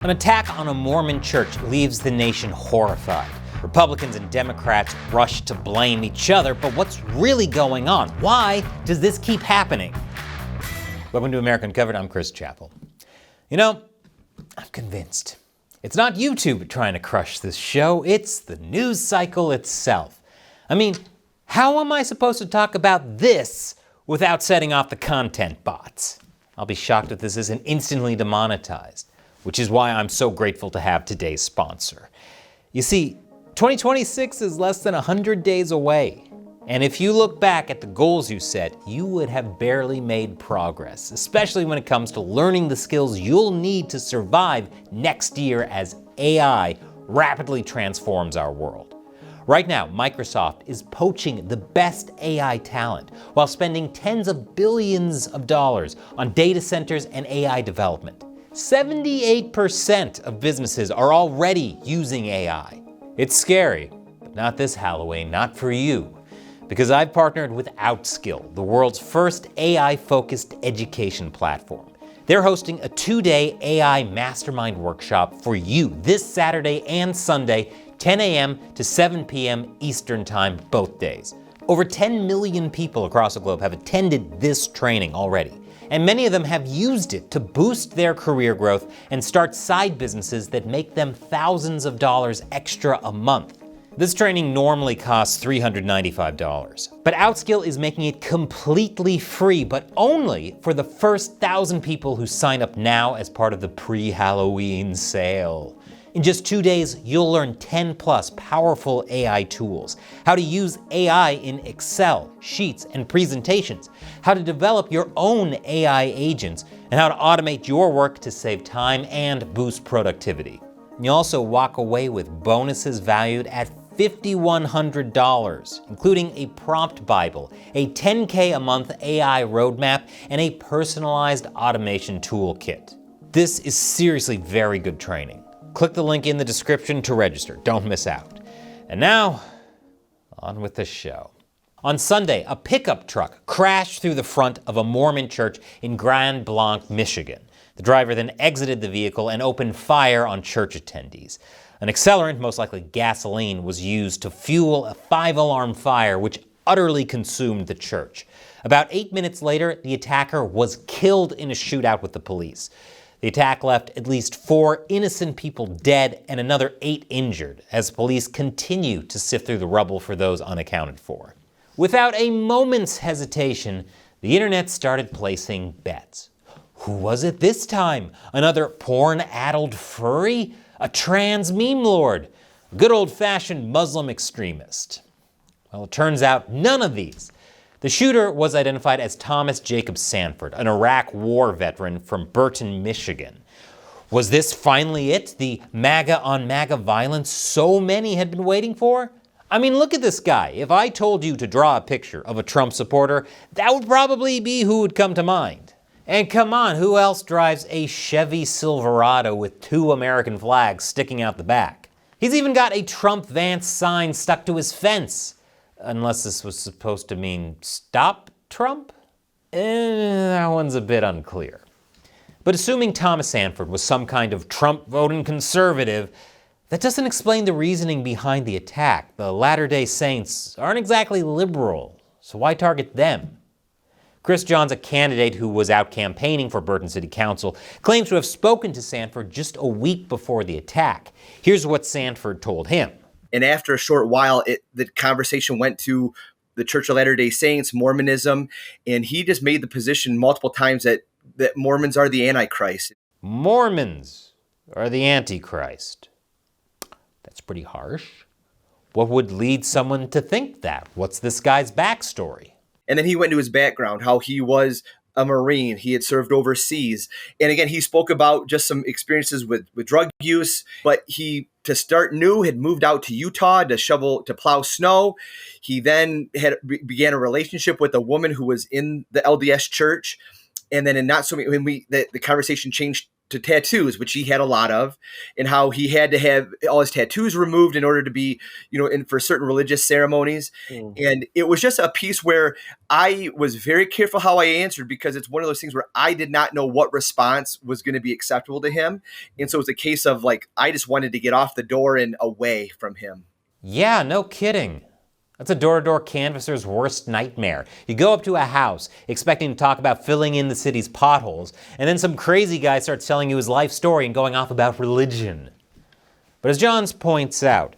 An attack on a Mormon church leaves the nation horrified. Republicans and Democrats rush to blame each other, but what's really going on? Why does this keep happening? Welcome to America Uncovered. I'm Chris Chappell. You know, I'm convinced. It's not YouTube trying to crush this show, it's the news cycle itself. I mean, how am I supposed to talk about this without setting off the content bots? I'll be shocked if this isn't instantly demonetized, which is why I'm so grateful to have today's sponsor. You see, 2026 is less than 100 days away. And if you look back at the goals you set, you would have barely made progress, especially when it comes to learning the skills you'll need to survive next year as AI rapidly transforms our world. Right now, Microsoft is poaching the best AI talent while spending tens of billions of dollars on data centers and AI development. 78% of businesses are already using AI. It's scary, but not this Halloween, not for you. Because I've partnered with Outskill, the world's first AI-focused education platform. They're hosting a 2-day AI mastermind workshop for you this Saturday and Sunday, 10 a.m. to 7 p.m. Eastern Time, both days. Over 10 million people across the globe have attended this training already, and many of them have used it to boost their career growth and start side businesses that make them thousands of dollars extra a month. This training normally costs $395, but Outskill is making it completely free, but only for the first 1,000 people who sign up now as part of the pre-Halloween sale. In just 2 days, you'll learn 10 plus powerful AI tools, how to use AI in Excel, Sheets, and presentations, how to develop your own AI agents, and how to automate your work to save time and boost productivity. You also walk away with bonuses valued at $5,100, including a prompt Bible, a $10K a month AI roadmap, and a personalized automation toolkit. This is seriously very good training. Click the link in the description to register. Don't miss out. And now, on with the show. On Sunday, a pickup truck crashed through the front of a Mormon church in Grand Blanc, Michigan. The driver then exited the vehicle and opened fire on church attendees. An accelerant, most likely gasoline, was used to fuel a 5-alarm fire which utterly consumed the church. About 8 minutes later, the attacker was killed in a shootout with the police. The attack left at least 4 innocent people dead and another 8 injured, as police continue to sift through the rubble for those unaccounted for. Without a moment's hesitation, the internet started placing bets. Who was it this time? Another porn-addled furry? A trans meme lord? A good old-fashioned Muslim extremist? Well, it turns out none of these. The shooter was identified as Thomas Jacob Sanford, an Iraq war veteran from Burton, Michigan. Was this finally it, the MAGA on MAGA violence so many had been waiting for? I mean, look at this guy. If I told you to draw a picture of a Trump supporter, that would probably be who would come to mind. And come on, who else drives a Chevy Silverado with 2 American flags sticking out the back? He's even got a Trump Vance sign stuck to his fence. Unless this was supposed to mean stop Trump? That one's a bit unclear. But assuming Thomas Sanford was some kind of Trump-voting conservative, that doesn't explain the reasoning behind the attack. The Latter-day Saints aren't exactly liberal, so why target them? Chris Johns, a candidate who was out campaigning for Burton City Council, claims to have spoken to Sanford just a week before the attack. Here's what Sanford told him. And after a short while, the conversation went to the Church of Latter-day Saints, Mormonism, and he just made the position multiple times that Mormons are the Antichrist. Mormons are the Antichrist. That's pretty harsh. What would lead someone to think that? What's this guy's backstory? And then he went into his background, how he was a Marine. He had served overseas. And again, he spoke about just some experiences with drug use, but he, to start new, had moved out to Utah to plow snow. He then began a relationship with a woman who was in the LDS church. And then the conversation changed to tattoos, which he had a lot of, and how he had to have all his tattoos removed in order to be, in for certain religious ceremonies. And it was just a piece where I was very careful how I answered, because it's one of those things where I did not know what response was going to be acceptable to him. And so it's a case of like, I just wanted to get off the door and away from him. Yeah, no kidding. That's a door-to-door canvasser's worst nightmare. You go up to a house expecting to talk about filling in the city's potholes, and then some crazy guy starts telling you his life story and going off about religion. But as Johns points out,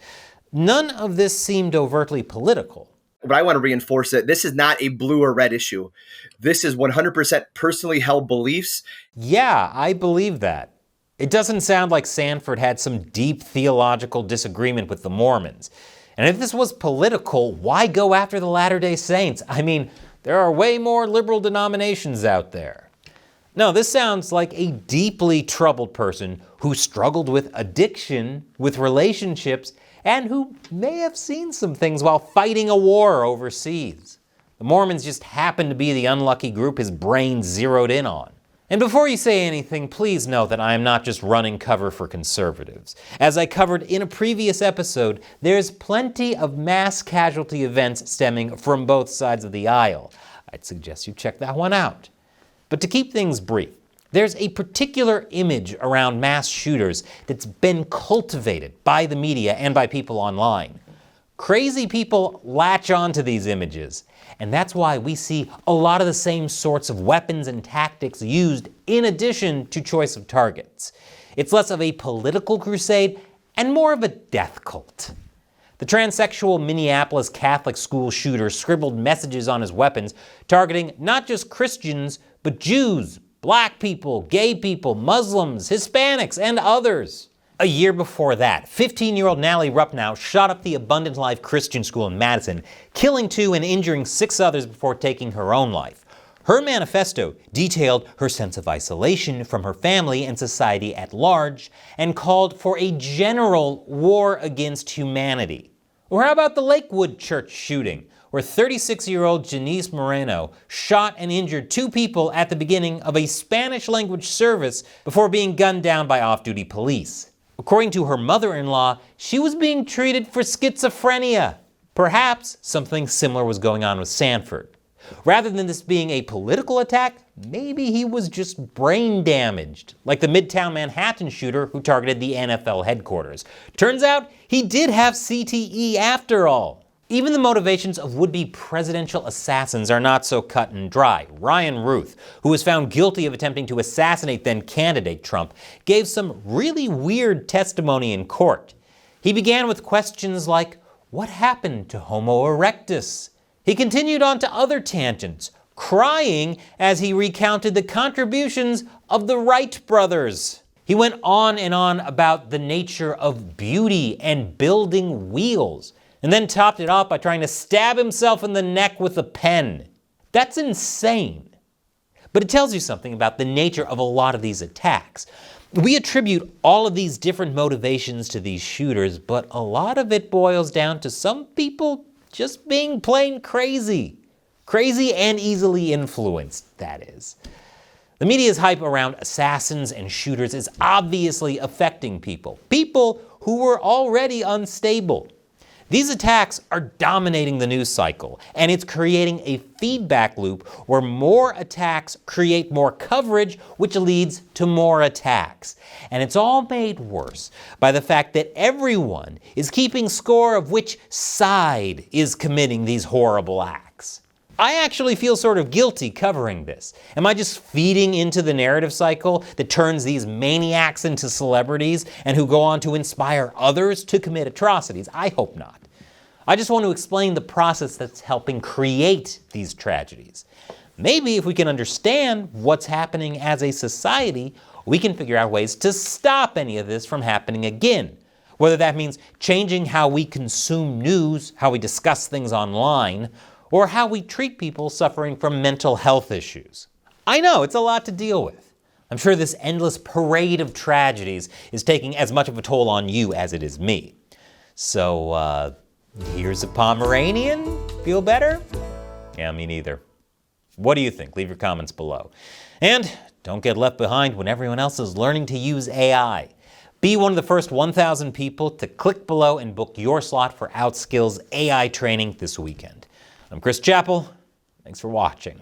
none of this seemed overtly political. But I want to reinforce that this is not a blue or red issue. This is 100% personally held beliefs. Yeah, I believe that. It doesn't sound like Sanford had some deep theological disagreement with the Mormons. And if this was political, why go after the Latter-day Saints? I mean, there are way more liberal denominations out there. No, this sounds like a deeply troubled person who struggled with addiction, with relationships, and who may have seen some things while fighting a war overseas. The Mormons just happened to be the unlucky group his brain zeroed in on. And before you say anything, please know that I am not just running cover for conservatives. As I covered in a previous episode, there's plenty of mass casualty events stemming from both sides of the aisle. I'd suggest you check that one out. But to keep things brief, there's a particular image around mass shooters that's been cultivated by the media and by people online. Crazy people latch onto these images, and that's why we see a lot of the same sorts of weapons and tactics used in addition to choice of targets. It's less of a political crusade and more of a death cult. The transsexual Minneapolis Catholic school shooter scribbled messages on his weapons targeting not just Christians, but Jews, black people, gay people, Muslims, Hispanics, and others. A year before that, 15-year-old Natalie Rupnow shot up the Abundant Life Christian School in Madison, killing 2 and injuring 6 others before taking her own life. Her manifesto detailed her sense of isolation from her family and society at large, and called for a general war against humanity. Or how about the Lakewood church shooting, where 36-year-old Janice Moreno shot and injured 2 people at the beginning of a Spanish-language service before being gunned down by off-duty police. According to her mother-in-law, she was being treated for schizophrenia. Perhaps something similar was going on with Sanford. Rather than this being a political attack, maybe he was just brain damaged, like the Midtown Manhattan shooter who targeted the NFL headquarters. Turns out he did have CTE after all. Even the motivations of would-be presidential assassins are not so cut and dry. Ryan Ruth, who was found guilty of attempting to assassinate then-candidate Trump, gave some really weird testimony in court. He began with questions like, what happened to Homo erectus? He continued on to other tangents, crying as he recounted the contributions of the Wright brothers. He went on and on about the nature of beauty and building wheels, and then topped it off by trying to stab himself in the neck with a pen. That's insane. But it tells you something about the nature of a lot of these attacks. We attribute all of these different motivations to these shooters, but a lot of it boils down to some people just being plain crazy. Crazy and easily influenced, that is. The media's hype around assassins and shooters is obviously affecting people who were already unstable. These attacks are dominating the news cycle, and it's creating a feedback loop where more attacks create more coverage, which leads to more attacks. And it's all made worse by the fact that everyone is keeping score of which side is committing these horrible acts. I actually feel sort of guilty covering this. Am I just feeding into the narrative cycle that turns these maniacs into celebrities and who go on to inspire others to commit atrocities? I hope not. I just want to explain the process that's helping create these tragedies. Maybe if we can understand what's happening as a society, we can figure out ways to stop any of this from happening again. Whether that means changing how we consume news, how we discuss things online, or how we treat people suffering from mental health issues. I know, it's a lot to deal with. I'm sure this endless parade of tragedies is taking as much of a toll on you as it is me. So, here's a Pomeranian. Feel better? Yeah, me neither. What do you think? Leave your comments below. And Don't get left behind when everyone else is learning to use AI. Be one of the first 1,000 people to click below and book your slot for OutSkills AI training this weekend. I'm Chris Chappell. Thanks for watching.